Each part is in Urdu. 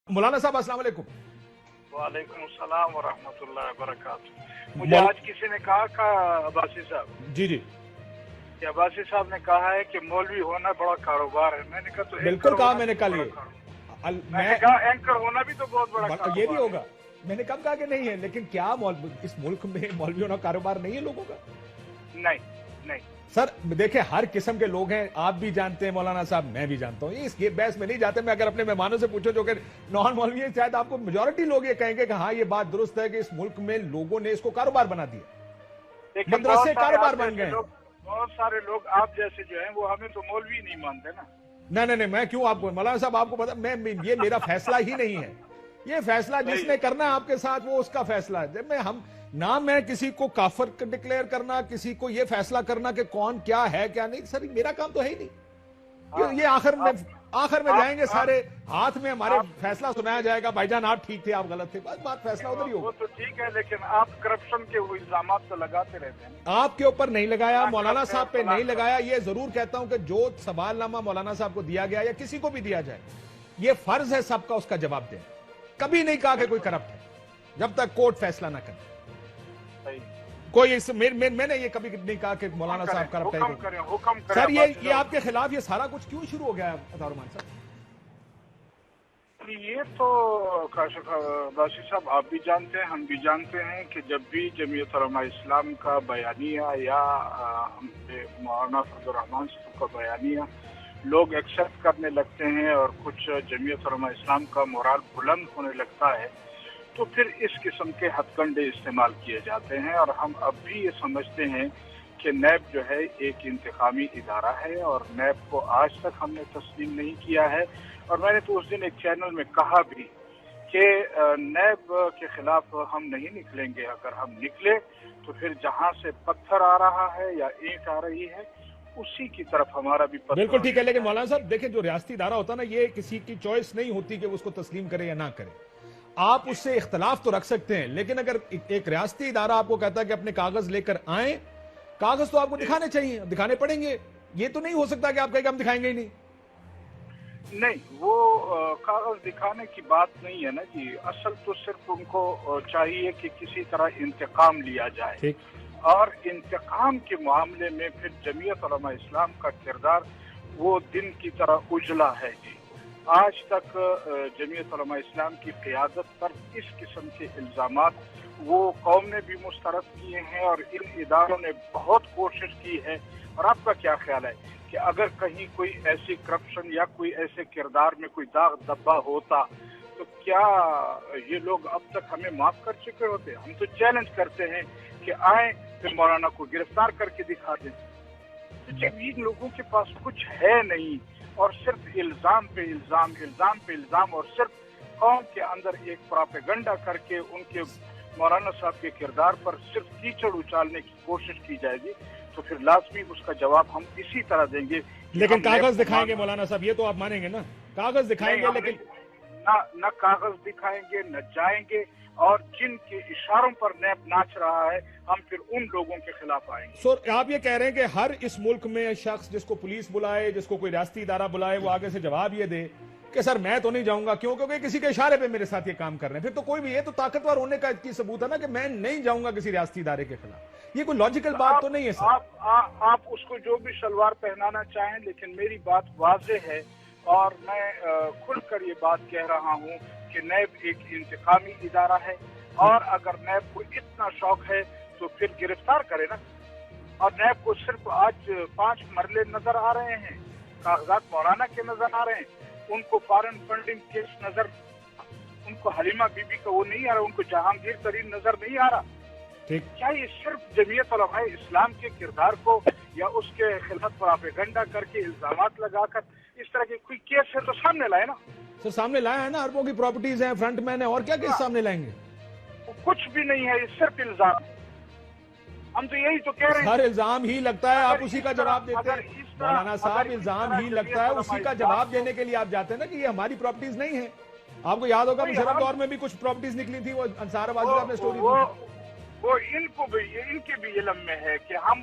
مولانا صاحب السلام علیکم۔ وعلیکم السلام ورحمۃ اللہ وبرکاتہ۔ مجھے آج کسی نے کہا کہ عباسی صاحب جی کہ عباسی صاحب نے کہا ہے کہ مولوی ہونا بڑا کاروبار ہے۔ میں نے کہا تو بالکل کہا میں نے کل میں نے کہا اینکر ہونا بھی تو بہت بڑا کاروبار یہ بھی ہوگا۔ میں نے کب کہا کہ نہیں ہے، لیکن کیا اس ملک میں مولوی ہونا کاروبار نہیں ہے لوگوں کا؟ نہیں سر دیکھیں، ہر قسم کے لوگ ہیں، آپ بھی جانتے ہیں مولانا صاحب، میں بھی جانتا ہوں، اس بحث میں نہیں جاتے۔ میں اگر اپنے مہمانوں سے پوچھو جو کہ نان مولوی ہیں، شاید آپ کو میجورٹی لوگ یہ کہیں گے کہ ہاں یہ بات درست ہے کہ اس ملک میں لوگوں نے اس کو کاروبار بنا دیا، مدرسے کاروبار بن گئے۔ بہت سارے لوگ آپ جیسے جو ہیں وہ ہمیں تو مولوی نہیں مانتے نا۔ نہیں، میں کیوں آپ کو مولانا صاحب، آپ کو پتا یہ میرا فیصلہ ہی نہیں ہے۔ یہ فیصلہ جس نے کرنا ہے آپ کے ساتھ، وہ اس کا فیصلہ ہے۔ جب میں کسی کو کافر ڈکلیئر کرنا، کسی کو یہ فیصلہ کرنا کہ کون کیا ہے کیا نہیں، سر میرا کام تو ہے ہی نہیں۔ یہ آخر میں جائیں گے سارے، ہاتھ میں ہمارے فیصلہ سنایا جائے گا، بھائی جان آپ ٹھیک تھے، آپ غلط تھے، بس بات فیصلہ ادھر ہی ہوگا۔ وہ تو ٹھیک ہے، لیکن آپ کرپشن کے وہ الزامات تو لگاتے رہتے ہیں۔ آپ کے اوپر نہیں لگایا، مولانا صاحب پہ نہیں لگایا۔ یہ ضرور کہتا ہوں کہ جو سوال نامہ مولانا صاحب کو دیا گیا یا کسی کو بھی دیا جائے، یہ فرض ہے سب کا اس کا جواب دیں۔ کبھی نہیں کہا کہ کوئی کرپٹ ہے، جب تک کورٹ فیصلہ نہ کرے۔ میں نے یہ کبھی نہیں کہا کہ مولانا صاحب کرپٹ ہے۔ سر یہ آپ کے خلاف یہ سارا کچھ کیوں شروع ہو گیا ہے عطا الرحمان صاحب؟ یہ تو کاشف عباسی صاحب آپ بھی جانتے ہیں، ہم بھی جانتے ہیں کہ جب بھی جمعیت علماء اسلام کا بیانیہ یا مولانا فضل الرحمان صاحب کا بیانیہ لوگ ایکسپٹ کرنے لگتے ہیں اور کچھ جمعیت علماء اسلام کا مورال بلند ہونے لگتا ہے، تو پھر اس قسم کے ہتھ کنڈے استعمال کیے جاتے ہیں۔ اور ہم اب بھی یہ سمجھتے ہیں کہ نیب جو ہے ایک انتقامی ادارہ ہے، اور نیب کو آج تک ہم نے تسلیم نہیں کیا ہے۔ اور میں نے تو اس دن ایک چینل میں کہا بھی کہ نیب کے خلاف ہم نہیں نکلیں گے۔ اگر ہم نکلے تو پھر جہاں سے پتھر آ رہا ہے یا اینٹ آ رہی ہے اسی کی طرف ہمارا بھی پتھر۔ بالکل ٹھیک ہے، لیکن مولانا صاحب دیکھیں، جو ریاستی ادارہ ہوتا ہے نا، یہ کسی کی چوائس نہیں ہوتی کہ وہ اس کو تسلیم کرے یا نہ کرے۔ آپ اس سے اختلاف تو رکھ سکتے ہیں، لیکن اگر ایک ریاستی ادارہ آپ کو کہتا ہے کہ اپنے کاغذ لے کر آئیں، کاغذ تو آپ کو دکھانے چاہیے، دکھانے پڑیں گے۔ یہ تو نہیں ہو سکتا کہ آپ کہیں کہ ہم دکھائیں گے ہی نہیں، وہ کاغذ دکھانے کی بات نہیں ہے نا جی۔ اصل تو صرف ان کو چاہیے کہ کسی طرح انتقام لیا جائے، اور انتقام کے معاملے میں پھر جمعیت علماء اسلام کا کردار وہ دن کی طرح اجلا ہے جی۔ آج تک جمعیت علماء اسلام کی قیادت پر اس قسم کے الزامات وہ قوم نے بھی مسترد کیے ہیں، اور ان اداروں نے بہت کوشش کی ہے۔ اور آپ کا کیا خیال ہے کہ اگر کہیں کوئی ایسی کرپشن یا کوئی ایسے کردار میں کوئی داغ دھبا ہوتا تو کیا یہ لوگ اب تک ہمیں معاف کر چکے ہوتے؟ ہم تو چیلنج کرتے ہیں کہ آئیں پھر مولانا کو گرفتار کر کے دکھا دیں۔ تو جب ان لوگوں کے پاس کچھ ہے نہیں اور صرف الزام پہ الزام اور صرف قوم کے اندر ایک پراپیگنڈا کر کے ان کے مولانا صاحب کے کردار پر صرف کیچڑ اچالنے کی کوشش کی جائے گی، تو پھر لازمی اس کا جواب ہم اسی طرح دیں گے۔ لیکن کاغذ دکھائیں گے مولانا صاحب، یہ تو آپ مانیں گے نا؟ کاغذ دکھائیں گے، لیکن نہ کاغذ دکھائیں گے نہ جائیں گے، اور جن کے اشاروں پر نیب ناچ رہا ہے ہم پھر ان لوگوں کے خلاف آئیں گے۔ سر آپ یہ کہہ رہے ہیں کہ ہر اس ملک میں شخص جس کو پولیس بلائے، جس کو کوئی ریاستی ادارہ بلائے، وہ آگے سے جواب یہ دے کہ سر میں تو نہیں جاؤں گا، کیوں؟ کیونکہ کسی کے اشارے پہ میرے ساتھ یہ کام کر رہے ہیں۔ پھر تو کوئی بھی، یہ تو طاقتور ہونے کا کی ثبوت ہے نا کہ میں نہیں جاؤں گا کسی ریاستی ادارے کے خلاف۔ یہ کوئی لاجیکل بات تو نہیں ہے سر۔ آپ اس کو جو بھی شلوار پہنانا چاہیں، لیکن میری بات واضح ہے، اور میں کھل کر یہ بات کہہ رہا ہوں کہ نیب ایک انتقامی ادارہ ہے، اور اگر نیب کو اتنا شوق ہے تو پھر گرفتار کرے نا۔ اور نیب کو صرف آج 5 مرلے نظر آ رہے ہیں، کاغذات مولانا کے نظر آ رہے ہیں، ان کو فارن فنڈنگ کیس نظر، ان کو حلیمہ بی بی کا وہ نہیں آ رہا، ان کو جہانگیر ترین نظر نہیں آ رہا۔ کیا یہ صرف جمعیت علماء اسلام کے کردار کو یا اس کے خلاف پراپیگنڈا کر کے الزامات لگا کر اس طرح کے کوئی کیس ہے تو سامنے لائے نا؟ سر سامنے لایا ہے نا، اربوں کی پراپرٹیز ہیں، فرنٹ مین ہے، اور کیا کیس سامنے لائیں گے؟ کچھ بھی نہیں ہے، یہ صرف الزام ہے۔ ہم تو یہی تو کہہ رہے ہیں، ہر الزام ہی لگتا ہے، آپ اسی کا جواب دیتے ہیں مولانا صاحب۔ الزام ہی لگتا ہے، اسی کا جواب دینے کے لیے آپ جاتے ہیں نا کہ یہ ہماری پراپرٹیز نہیں ہیں۔ آپ کو یاد ہوگا مشرف دور میں بھی کچھ پراپرٹیز نکلی تھی، وہ انصار آبادی صاحب نے سٹوری دی۔ وہ ان کے بھی علم میں ہے کہ ہم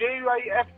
JUIF